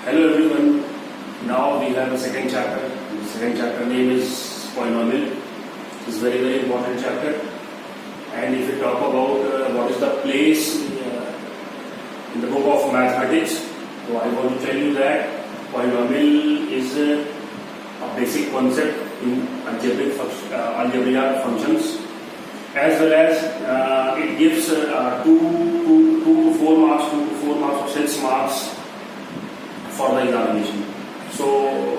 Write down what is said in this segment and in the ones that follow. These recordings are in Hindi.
Hello everyone. Now we have a second chapter. The second chapter name is polynomial. It's very important chapter. And if we talk about what is the place in the book of mathematics, so I want to tell you that polynomial is a basic concept in algebraic functions, as well as it gives 2 to 4 marks, 2 to 4 marks or 6 marks for the examination. So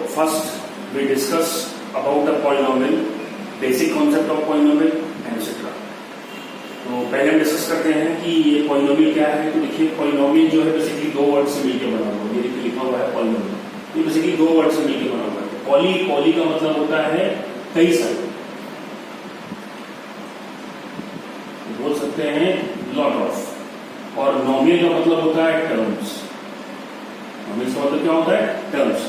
first we discuss about the polynomial, basic concept of polynomial and etc. तो पहले हम डिस्कस करते हैं कि ये पॉलिनोमियल क्या है। तो देखिए पॉलिनोमियल जो है बेसिकली 2 वर्ड से मिलकर बना हुआ है। ये देखिए लिखा हुआ है पॉलिनोमियल, ये बेसिकली 2 वर्ड से मिलकर बना हुआ है। पॉली का मतलब होता है कई सारे, बोल सकते हैं लॉट ऑफ, और नॉमिनल का मतलब होता है टर्म्स। नॉमिनल का मतलब क्या होता है? टर्म्स।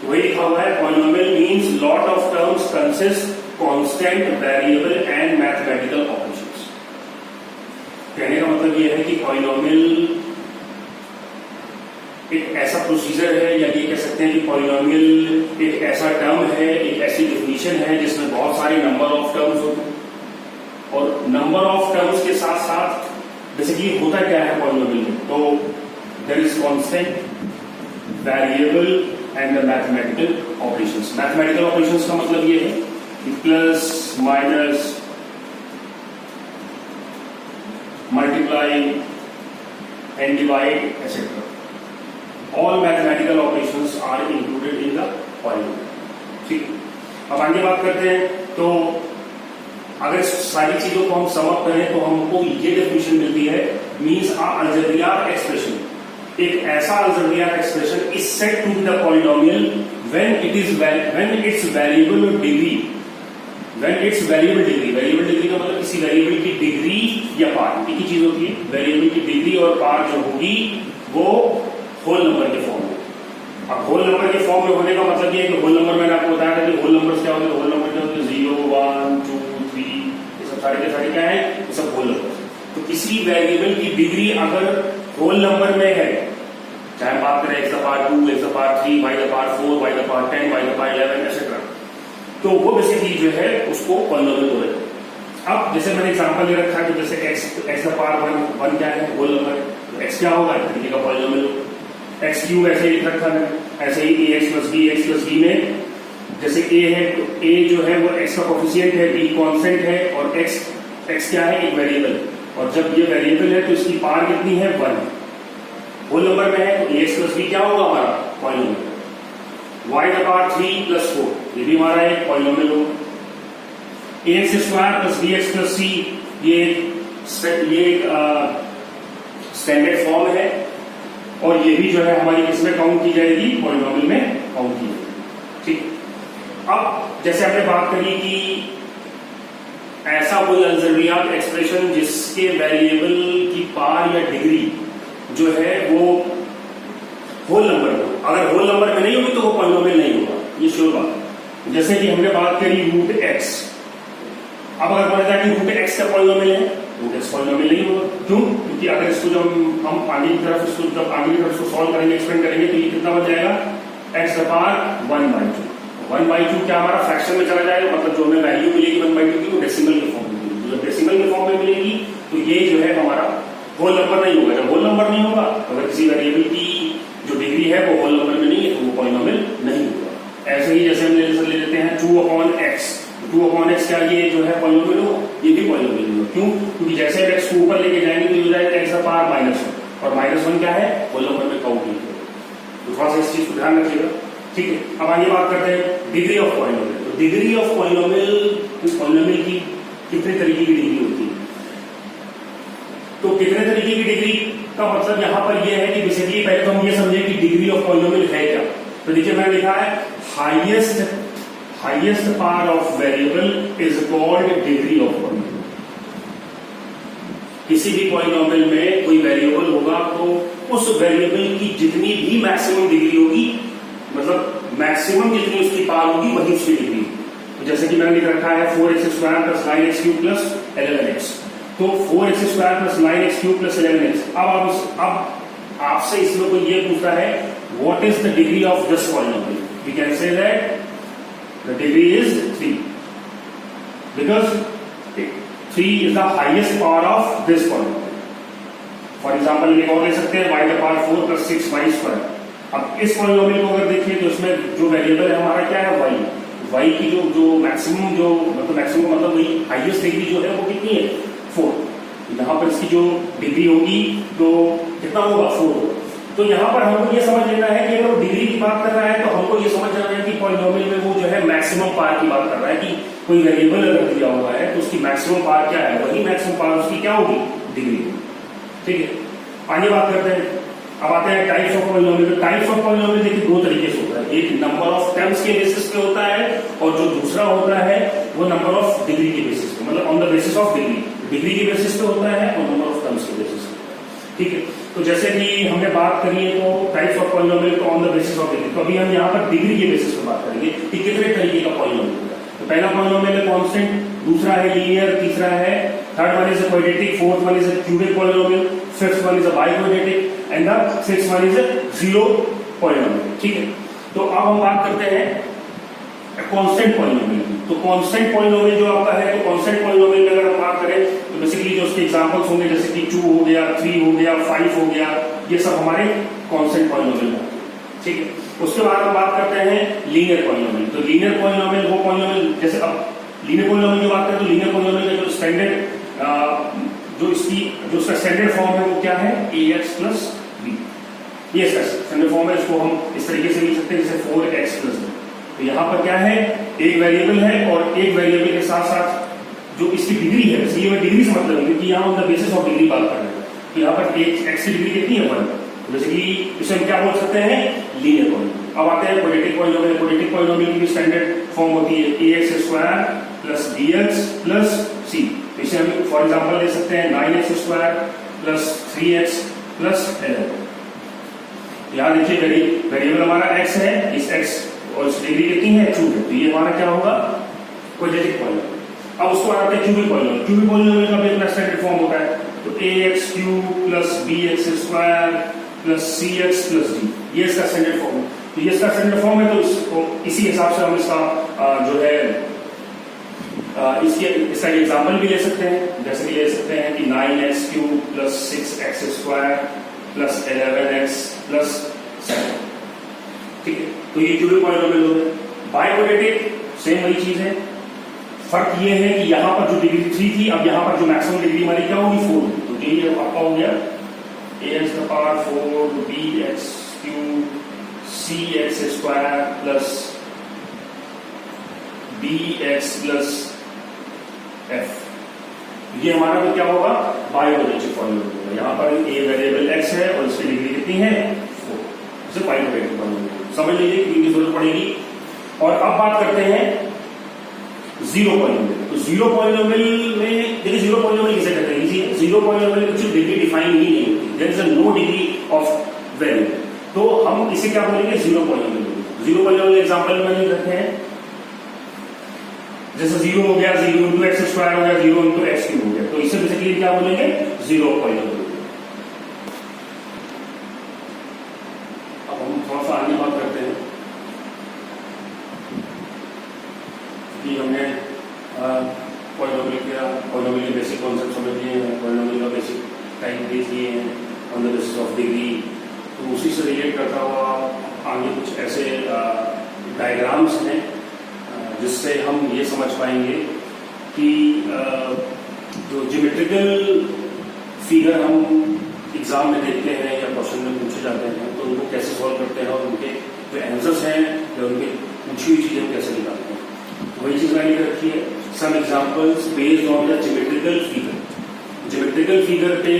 तो वही लिखा हुआ है polynomial means lot of terms consist constant variable and mathematical operations. कहने का मतलब ये है कि पॉलिनोमियल एक ऐसा प्रोसीजर है, या ये कह सकते हैं कि पॉलिनोमियल एक ऐसा टर्म है, एक ऐसी डेफिनेशन है जिसमें बहुत सारे नंबर ऑफ टर्म्स होते हैं। और नंबर ऑफ टर्म्स के साथ साथ बेसिकली होता क्या है पॉलिनोमियल में? तो there is constant variable and the mathematical operations. Mathematical operations का मतलब ये है कि plus, minus, multiply and divide etcetera, all mathematical operations are included in the polynomial. ठीक, अब आगे बात करते हैं। तो अगर सारी चीजों को हम सम अप करें तो हमको ये डेफिनेशन मिलती है, मींस अलजेब्रिक एक्सप्रेशन, एक ऐसा algebraic expression is said to be the polynomial when its variable degree, variable degree का मतलब किसी वेरिएबल की डिग्री या पार, एक ही चीज होती है। वेरिएबल की डिग्री और पार जो होगी वो होल नंबर के फॉर्म में। अब होल नंबर के फॉर्म में होने का मतलब ये है कि होल नंबर मैंने आपको बताया था कि होल नंबर क्या होते हैं। होल नंबर क्या होते हैं? 0, 1, 2, 3, ये सब सारे के सारे क्या है? ये सब होल नंबर। तो किसी वेरिएबल की डिग्री अगर होल नंबर में है, चाहे बात करें x the power 2, x the power 3, y the power 4, y the power 10, y the power 11 etcetera, तो वो बेसिकली जो है उसको पॉलिनोमियल बोलते हैं। अब जैसे मैंने एग्जांपल दे रखा है, तो जैसे x द पावर 1 क्या है? होल नंबर है। तो x क्या होगा? तरीके का पॉलिनोमियल। x क्यूब ऐसे लिख रखा है, ऐसे ही ax प्लस b में जैसे a है तो a जो है वो x का कोफिशिएंट है, b कांस्टेंट है, और x क्या है? एक वेरिएबल। और जब ये वेरिएबल है तो इसकी पावर कितनी है? 1। होल नंबर में है तो ax प्लस b क्या होगा हमारा? Polynomial. y the power 3 plus 4 ये भी हमारा एक पॉलिनोमियल होगा। ax square plus bx plus c ये स्टैंडर्ड फॉर्म है, और ये भी जो है हमारी किसमें काउंट की जाएगी? पॉलिनोमियल में काउंट की जाएगी। ठीक, अब जैसे हमने बात करी कि ऐसा कोई अलजेब्रिक एक्सप्रेशन जिसके वेरिएबल की पार या डिग्री जो है वो होल नंबर हो, अगर होल नंबर में नहीं होगी तो वो पॉलिनोमियल नहीं होगा, ये श्योर बात है। जैसे कि हमने बात करी रूट एक्स। अब अगर बोला जाए कि रूट एक्स का पॉलिनोमियल है, रूट एक्स पॉलिनोमियल नहीं होगा। क्यों? क्योंकि अगर इसको जब हम आगे की तरफ इसको सॉल्व करेंगे, एक्सपेंड करेंगे, तो ये कितना बन जाएगा? x the power 1/2। 1/2 क्या हमारा फ्रैक्शन में चला जाएगा, मतलब जो हमें वैल्यू मिलेगी 1/2 की वो डेसिमल के फॉर्म में मिलेगी। जब डेसिमल के फॉर्म में मिलेगी तो ये जो है हमारा होल नंबर नहीं होगा। जब होल नंबर नहीं होगा तो अगर किसी वेरिएबल की जो डिग्री है वो होल नंबर में नहीं है तो वो पॉलिनोमियल नहीं होगा। ऐसे ही जैसे हम ले लेते हैं 2/x। 2/x क्या ये जो है पॉलिनोमियल होगा? ये भी पॉलिनोमियल होगा। क्यों? क्योंकि जैसे x को ऊपर लेके जाएंगे तो हो जाएगा x द पावर -1, और -1 क्या है? होल नंबर में काउंट नहीं होगा। तो थोड़ा सा इस चीज को ध्यान रखिएगा। ठीक है, अब आगे बात करते हैं डिग्री ऑफ पॉलिनोमियल। तो डिग्री ऑफ पॉलिनोमियल की कितने तरीके की डिग्री होती है? तो कितने तरीके की डिग्री का मतलब यहां पर यह है कि बेसिकली पहले तो हम ये समझे कि डिग्री ऑफ पॉलिनोमियल है क्या। तो देखिए मैंने लिखा है highest power of variable is called degree of polynomial. किसी भी पॉलिनोमियल में कोई वेरिएबल होगा तो उस वेरिएबल की जितनी भी मैक्सिमम डिग्री होगी, मतलब मैक्सिमम जितनी उसकी पावर होगी वही उसकी डिग्री। तो जैसे कि मैंने लिख रखा है 4x square plus 9x cube plus 11x। तो 4x square plus 9x cube plus 11x। अब आप आपसे इसमें कोई ये पूछता है what is the degree of this polynomial, we can say that the degree is 3 because 3 is the highest power of this polynomial. For example एक और ले सकते हैं y the power 4 plus 6y square. अब इस पॉलिनोमियल को अगर देखिए तो इसमें जो वेरिएबल है हमारा क्या है y की जो मैक्सिमम जो मतलब वही हाईएस्ट डिग्री जो है वो कितनी है 4। यहाँ पर इसकी जो डिग्री होगी तो कितना होगा 4। तो यहाँ पर हमको ये समझ लेना है कि अगर वो डिग्री की बात कर रहा है तो हमको ये समझ लेना है कि पॉलिनोमियल में वो जो है मैक्सिमम पावर की बात कर रहा है कि कोई वेरिएबल अगर दिया हुआ है तो उसकी मैक्सिमम पावर क्या है, वही मैक्सिमम पावर उसकी क्या होगी, डिग्री। ठीक है, आगे बात करते हैं। अब आते हैं types of polynomial. Types of polynomial देखिए दो तरीके से होता है, एक नंबर ऑफ टर्म्स के बेसिस पे होता है और जो दूसरा होता है वो नंबर ऑफ डिग्री के बेसिस पे, मतलब on the basis of degree के बेसिस पे होता है और नंबर ऑफ टर्म्स के बेसिस पे। ठीक है, तो जैसे कि हमने बात करी है तो टाइप्स ऑफ पॉलिनोमियल तो on the basis of degree, तो अभी हम यहाँ पर डिग्री के बेसिस पे बात करेंगे कि कितने तरीके का पॉलिनोमियल होगा। तो पहला पॉलिनोमियल है कांस्टेंट, दूसरा है लीनियर, तीसरा है third one is a quadratic, fourth one is a cubic polynomial, fifth one is a biquadratic and the sixth one is a zero polynomial. ठीक है, तो अब हम बात करते हैं कांस्टेंट पॉलिनोमियल। तो कांस्टेंट पॉलिनोमियल जो आपका है, तो कांस्टेंट पॉलिनोमियल में अगर हम बात करें तो बेसिकली जो उसके एग्जांपल्स होंगे जैसे कि 2 हो गया, 3 हो गया, 5 हो गया, ये सब हमारे कांस्टेंट पॉलिनोमियल होते हैं। ठीक है, उसके बाद हम बात करते हैं लीनियर पॉलिनोमियल। तो लीनियर पॉलिनोमियल वो पॉलिनोमियल, जैसे अब लीनियर पॉलिनोमियल की बात करें तो लीनियर पॉलिनोमियल का जो स्टैंडर्ड जो उसका स्टैंडर्ड फॉर्म है वो क्या है, ax प्लस b। ये इसका स्टैंडर्ड फॉर्म है, इसको हम इस तरीके से लिख सकते हैं जैसे 4x प्लस b। तो यहाँ पर क्या है, एक वेरिएबल है और एक वेरिएबल के साथ साथ जो इसकी डिग्री है, इसलिए मैं डिग्री से मतलब है क्योंकि यहाँ on the basis of degree बात कर रहे हैं। तो यहाँ पर x की डिग्री कितनी है 1, बेसिकली इसे हम क्या बोल सकते हैं, लीनियर पॉलिनोमियल। अब आते हैं क्वाड्रेटिक पॉलिनोमियल। क्वाड्रेटिक पॉलिनोमियल की भी स्टैंडर्ड फॉर्म होती है ax square plus bx plus c। इसे हम फॉर एग्जांपल ले सकते हैं 9x square plus 3x plus 11। यहाँ देखिए वेरिएबल हमारा x है, इस x और इस डिग्री कितनी है 2 है, तो ये हमारा क्या होगा, क्वाड्रेटिक पॉलिनोमियल। अब उसको आते हैं क्यूबिक पॉलिनोमियल। क्यूबिक पॉलिनोमियल का भी अपना स्टैंडर्ड फॉर्म होता है, तो ax cube plus bx square plus cx plus d, ये इसका स्टैंडर्ड फॉर्म है। तो ये इसका स्टैंडर्ड फॉर्म है, तो इसको इसी हिसाब से हम इसका जो है इसका एग्जाम्पल भी ले सकते हैं, जैसे कि ले सकते हैं कि 9x cube plus 6x square plus 11x plus 7। ठीक है, तो ये क्यूबिक पॉलिनोमियल हो गए। बाइक्वाड्रेटिक सेम वही चीज है, फर्क ये है कि यहाँ पर जो डिग्री 3 थी, अब यहाँ पर जो मैक्सिमम डिग्री हमारी क्या होगी 4। तो ये आपका हो गया ax का power 4 bx cube cx square plus bx plus f। ये हमारा तो क्या होगा, बाइक्वाड्रेटिक पॉलिनोमियल। यहाँ पर a वेरिएबल x है और इसकी डिग्री कितनी है 4, इसे बाइक्वाड्रेटिक पॉलिनोमियल समझ लीजिए कि इनकी जरूरत पड़ेगी। और अब बात करते हैं जीरो पॉलिनोमियल। तो जीरो पॉलिनोमियल में देखिए, जीरो पॉलिनोमियल किसे कहते हैं, जीरो पॉलिनोमियल की डिग्री डिफाइन ही नहीं होती, there is a no degree of variable, तो हम इसे क्या बोलेंगे, zero polynomial. Zero polynomial example में लिख रखे हैं, जैसे 0 हो गया, 0 इंटू एक्स स्क्वायर हो गया, 0 इंटू एक्स क्यूब हो गया, तो इसे बेसिकली क्या बोलेंगे, जीरो पॉलिनोमियल। अब हम थोड़ा सा आगे बात करते हैं कि हमने पॉलिनोमियल के बेसिक कॉन्सेप्ट समझ लिए हैं, पॉलिनोमियल का बेसिक टाइप देख लिए हैं on the basis of degree. तो उसी से रिलेट करता हुआ आगे कुछ ऐसे डायग्राम्स हैं जिससे हम ये समझ पाएंगे कि जो ज्योमेट्रिकल फिगर हम एग्जाम में देखते हैं या क्वेश्चन में पूछे जाते हैं तो उनको कैसे सॉल्व करते हैं और उनके जो आंसर्स हैं या उनके पूछी हुई चीजें कैसे निकालते हैं, वही चीज मैंने रखी है। Some examples based on the geometrical figure. Geometrical figure पे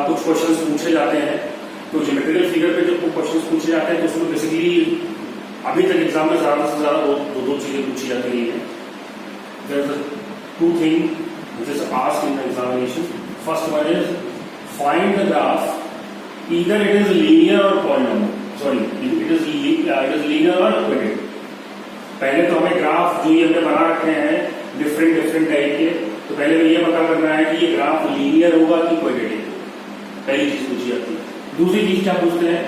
कुछ क्वेश्चंस पूछे जाते हैं, तो ज्योमेट्रिकल फिगर पे जब क्वेश्चंस पूछे जाते हैं तो उसमें बेसिकली अभी तक एग्जाम में ज्यादा से ज्यादा दो चीजें पूछी जाती रही है। There is two thing which is asked in the examination. First one is find the graph, either it is linear or polynomial, sorry it is linear or quadratic. पहले तो हमें ग्राफ जो ये हमने बना रखे हैं डिफरेंट टाइप के, तो पहले हमें ये पता करना है कि ये ग्राफ लीनियर होगा कि क्वाड्रेटिक, पहली चीज पूछी जाती है। दूसरी चीज क्या पूछते हैं?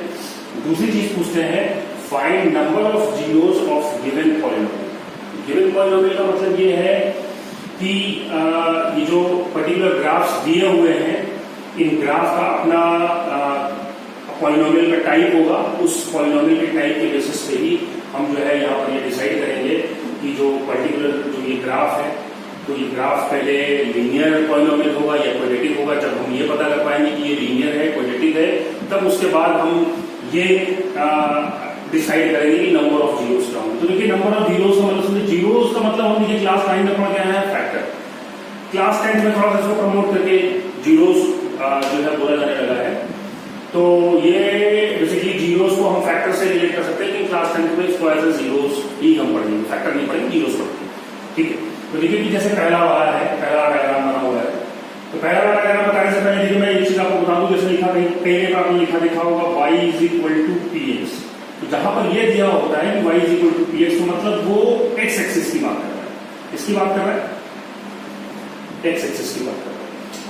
दूसरी चीज पूछते हैं find number of zeros of given polynomial. Given polynomial का मतलब ये है कि ये जो पर्टिकुलर ग्राफ्स दिए हुए हैं, इन ग्राफ का अपना पॉलिनोमियल का टाइप होगा। उस पॉलिनोमियल के टाइप के बेसिस पे ही हम जो है यहाँ पर ये डिसाइड करेंगे कि जो पर्टिकुलर जो ये ग्राफ है, तो ये ग्राफ पहले लीनियर पॉलिनोमियल होगा या क्वाड्रेटिक होगा। जब हम ये पता कर पाएंगे कि ये लीनियर है, क्वाड्रेटिक है, तब उसके बाद हम ये डिसाइड करेंगे कि नंबर ऑफ जीरोस का होगा। तो देखिए नंबर ऑफ जीरोस का मतलब, जीरोस का मतलब हम देखिए क्लास 9 में पढ़ के आए हैं फैक्टर। क्लास 10 में थोड़ा सा इसको प्रमोट करके जीरोस जो है बोला जाने लगा है। तो ये बेसिकली जीरोस को हम फैक्टर से रिलेट कर सकते हैं, लेकिन क्लास 10 में इसको एज ए जीरोस ही हम पढ़ेंगे, फैक्टर नहीं पढ़ेंगे, जीरोस पढ़ेंगे। ठीक है, तो देखिए कि जैसे पहला वाला है, पहला डायग्राम बना हुआ है। तो पहला वाला डायग्राम बताने से पहले देखिए मैं एक चीज आपको बता दूं, जैसे लिखा कहीं पर आपने लिखा देखा होगा y is equal to px। तो जहां पर ये दिया होता है कि y is equal to px, तो मतलब वो x एक्सिस की बात कर रहा है। इसकी बात कर रहा है, x एक्सिस की बात कर रहा है।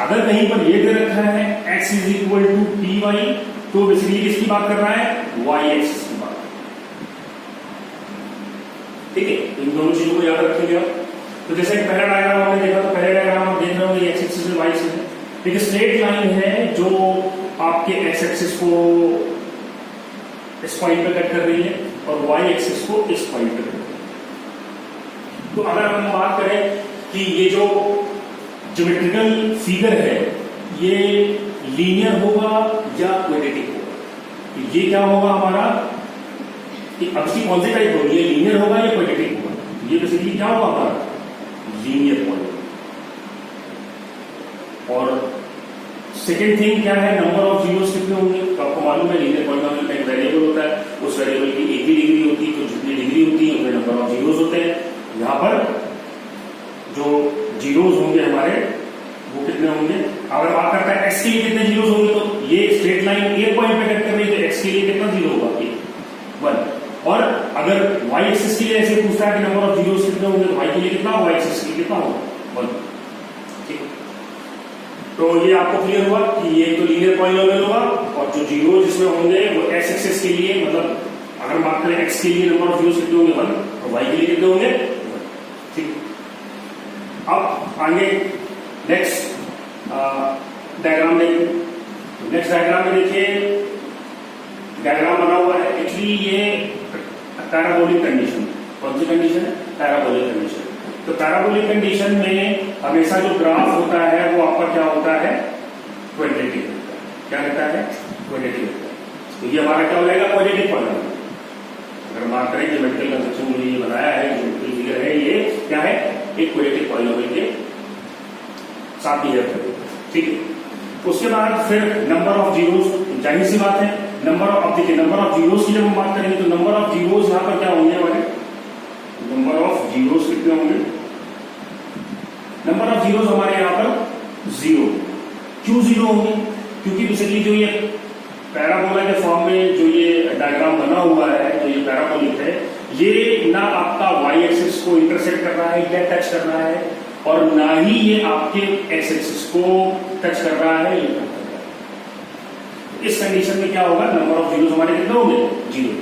अगर कहीं पर ये दे रखा है x is equal to py, तो बेसिकली किसकी बात कर रहा है? y एक्सिस की बात। ठीक है, इन दोनों चीजों को याद रखेंगे आप। तो जैसे पहला डायग्राम आपने देखा, तो पहले डायग्राम आप देख रहे होंगे x एक्सिस में y एक्सिस है। एक स्ट्रेट लाइन है जो आपके x एक्सिस को इस पॉइंट पे कट कर रही है और y एक्सिस को इस पॉइंट पे कट कर रही है। तो अगर हम बात करें कि ये जो ज्योमेट्रिकल फिगर है ये लीनियर होगा या क्वाड्रेटिक होगा, ये क्या होगा हमारा कि अब इसकी कौन सी टाइप होगी, ये लीनियर होगा या क्वाड्रेटिक होगा? ये बेसिकली क्या होगा हमारा? Linear polynomial. और सेकेंड थिंग क्या है, नंबर ऑफ जीरोस कितने होंगे? तो आपको मालूम है लीनियर पॉलिनोमियल का एक वेरिएबल होता है, उस वेरिएबल की एक ही डिग्री होती है, तो जितनी डिग्री होती है उतने नंबर ऑफ जीरोस होते हैं। यहाँ पर जो जीरोस होंगे हमारे वो कितने होंगे? अगर बात करता है एक्स के लिए कितने जीरोस होंगे, तो ये स्ट्रेट लाइन एक पॉइंट पे कट कर रही है, तो एक्स के लिए कितना जीरो होगा? 1। और अगर वाई एक्सिस के लिए ऐसे पूछता है कि नंबर ऑफ जीरोस कितने होंगे, तो वाई के लिए कितना होगा, वाई एक्सिस के लिए कितना होगा? 1। ठीक है, तो ये आपको क्लियर हुआ कि ये तो लीनियर पॉलिनोमियल होगा और जो जीरो जिसमें होंगे वो एक्स एक्सिस के लिए, मतलब अगर बात करें एक्स के लिए नंबर ऑफ जीरोस कितने होंगे? 1। और वाई के लिए कितने होंगे? 1। ठीक। अब आगे नेक्स्ट डायग्राम देखिए। नेक्स्ट डायग्राम में देखिए डायग्राम बना हुआ है। एक्चुअली ये पैराबोलिक कंडीशन, कौन सी कंडीशन है? Parabolic condition. तो पैराबोलिक कंडीशन में हमेशा जो ग्राफ होता है वो आपका क्या होता है? क्वाड्रेटिक होता है। क्या रहता है? क्वाड्रेटिक होता है। तो ये हमारा क्या हो जाएगा? Quadratic polynomial. अगर बात करें ज्योमेट्रिकल कंस्ट्रक्शन में ये बनाया है, ज्योमेट्रिकल फिगर है, ये क्या है? एक क्वाड्रेटिक पॉलिनोमियल के साथ बिहेव करेगा। ठीक है, उसके बाद फिर नंबर ऑफ जीरोस, जाहिर सी बात है नंबर ऑफ, देखिए नंबर ऑफ जीरोस की जब हम बात करेंगे तो नंबर ऑफ जीरोस यहाँ पर क्या होंगे हमारे? नंबर ऑफ जीरोस कितने होंगे? नंबर ऑफ जीरोस हमारे यहाँ पर 0। क्यों 0 होंगे? क्योंकि बेसिकली जो ये पैराबोला के फॉर्म में जो ये डायग्राम बना हुआ है, जो ये पैराबोलिक है, ये ना आपका वाई एक्सिस को इंटरसेक्ट कर रहा है या टच कर रहा है, और ना ही ये आपके एक्स एक्सिस को टच कर रहा है या टच कर रहा है। इस कंडीशन में क्या होगा? नंबर ऑफ जीरोस हमारे कितने होंगे? 0।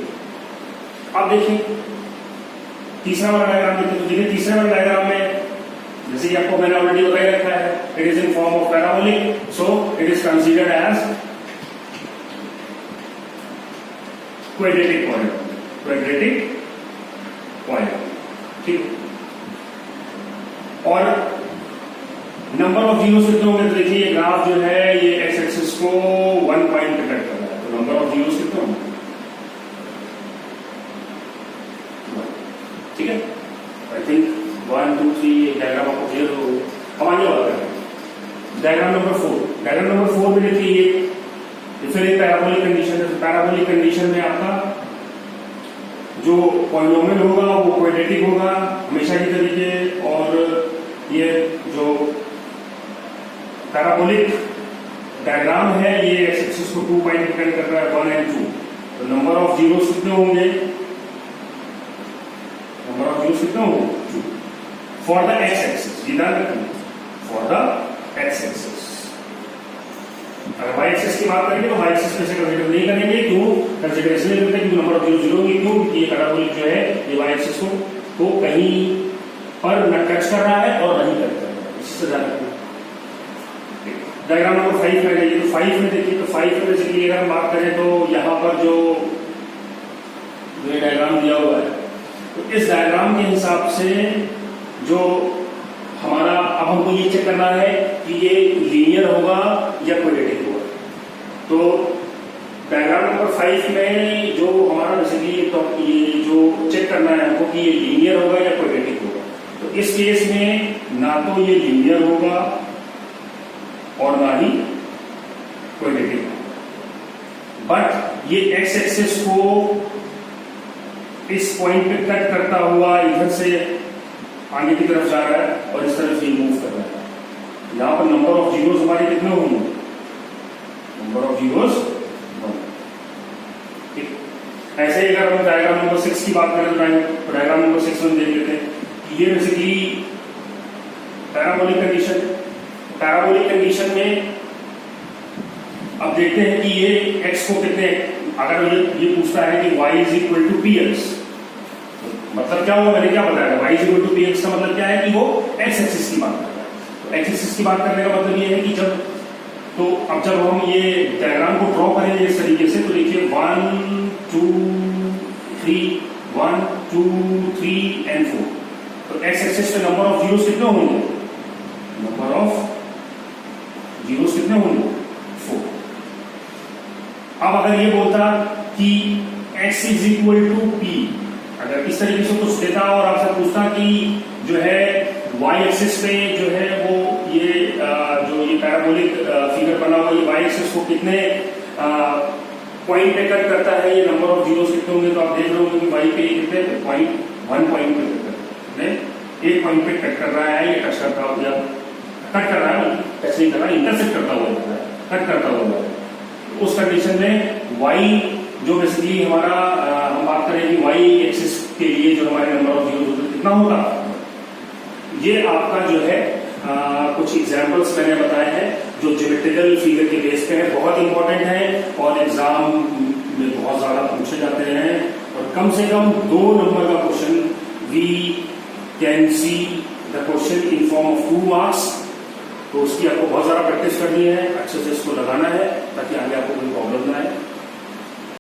अब देखिए तीसरा वाला डायग्राम देखिए। तो देखिए तीसरे वाले डायग्राम में जैसे कि आपको मैंने ऑलरेडी बताया रखा है, it is in form of parabolic, so it is considered as quadratic polynomial. Quadratic polynomial. ठीक। और नंबर ऑफ जीरोस कितने होंगे? तो देखिए ये ग्राफ जो है ये एक्स एक्सिस को 1 पॉइंट पे कट कर रहा है, तो नंबर ऑफ जीरोस कितने होंगे? ठीक है, आई थिंक 1 2 3 डायग्राम आपको क्लियर हो। हम आगे बात करें डायग्राम नंबर 4। डायग्राम नंबर 4 में देखिए ये फिर एक पैराबोलिक कंडीशन है। पैराबोलिक कंडीशन में आपका जो पॉलिनोमियल होगा वो क्वाड्रेटिक होगा हमेशा की तरीके, और ये जो पैराबोलिक डायग्राम है ये एक्स एक्सिस को 2 पॉइंट डिपेंड कर रहा है, 1 और 2। तो नंबर ऑफ जीरोस कितने होंगे? नंबर ऑफ जीरोस कितने होंगे? 2 फॉर द एक्स एक्सिस। ये ध्यान रखना, फॉर द एक्स एक्सिस। अगर वाई एक्सिस की बात करेंगे तो वाई एक्सिस में से कंसिडर नहीं करेंगे। क्यों कंसिडर इसलिए करते हैं क्योंकि नंबर ऑफ जीरो जीरो होंगे। क्यों? क्योंकि ये पैराबोलिक जो है ये वाई एक्सिस को तो कहीं पर न टच कर रहा है और नहीं टच कर रहा है, इससे ध्यान रखना। डायग्राम नंबर 5 में जाइए तो 5 में देखिए तो 5 में बेसिकली अगर हम बात करें तो यहाँ पर जो ये डायग्राम दिया हुआ है तो इस डायग्राम के हिसाब से जो हमारा अब हमको ये चेक करना है कि ये लीनियर होगा या क्वाड्रेटिक होगा। तो डायग्राम नंबर 5 में जो हमारा बेसिकली तो ये जो चेक करना है हमको कि ये लीनियर होगा या क्वाड्रेटिक होगा। तो इस केस में ना तो ये लीनियर होगा और ना ही क्वाड्रेटिक, बट ये एक्स एक्सिस को इस पॉइंट पे कट करता हुआ इधर से आगे की तरफ जा रहा है और इस तरफ ये मूव कर रहा है। यहां पर नंबर ऑफ जीरोस हमारे कितने होंगे? Number of zeros 1। ठीक, ऐसे ही अगर हम डायग्राम नंबर 6 की बात करें तो डायग्राम नंबर 6 में देख लेते हैं कि ये basically parabolic condition. Parabolic condition में अब देखते हैं कि ये x को कितने, अगर ये पूछता है कि y is equal to P X, मतलब क्या हुआ? मैंने क्या बताया? y is equal to P X का मतलब क्या है कि वो x एक्सिस की बात कर रहा है। तो x एक्सिस की बात करने का मतलब ये है कि अब जब हम ये डायग्राम को ड्रॉ करेंगे इस तरीके से तो देखिए 1 2 3 1 2 3 एंड 4। तो x एक्सिस पे नंबर ऑफ जीरोस कितने होंगे? नंबर ऑफ जीरोस कितने होंगे? 4। अब अगर ये बोलता कि x is equal to P, अगर इस तरीके से कुछ देता और आपसे पूछता कि जो है y एक्सिस पे जो है वो ये जो ये पैराबोलिक फिगर बना हुआ ये y एक्सिस को कितने पॉइंट पे कट करता है, ये नंबर ऑफ जीरोस कितने होंगे, तो आप देख रहे होंगे कि y पे कितने पॉइंट 1 पॉइंट पे कट करता है, एक पॉइंट पे कट कर रहा है, ये टच करता हुआ या कट कर रहा है, टच नहीं कर रहा है, इंटरसेक्ट करता हुआ कट करता हुआ। उस कंडीशन में y जो बेसिकली हमारा हम बात करें कि y एक्सिस के लिए जो हमारे नंबर ऑफ जीरोस होते कितना होगा, ये आपका जो है कुछ एग्जांपल्स मैंने बताए हैं जो ज्योमेट्रिकल फिगर के बेस पे है, बहुत इंपॉर्टेंट है और एग्जाम में बहुत ज्यादा पूछे जाते हैं और कम से कम 2 नंबर का question we can see the question in form of 2 marks. तो उसकी आपको बहुत ज्यादा प्रैक्टिस करनी है, अच्छे से इसको लगाना है ताकि आगे आपको कोई प्रॉब्लम ना आए।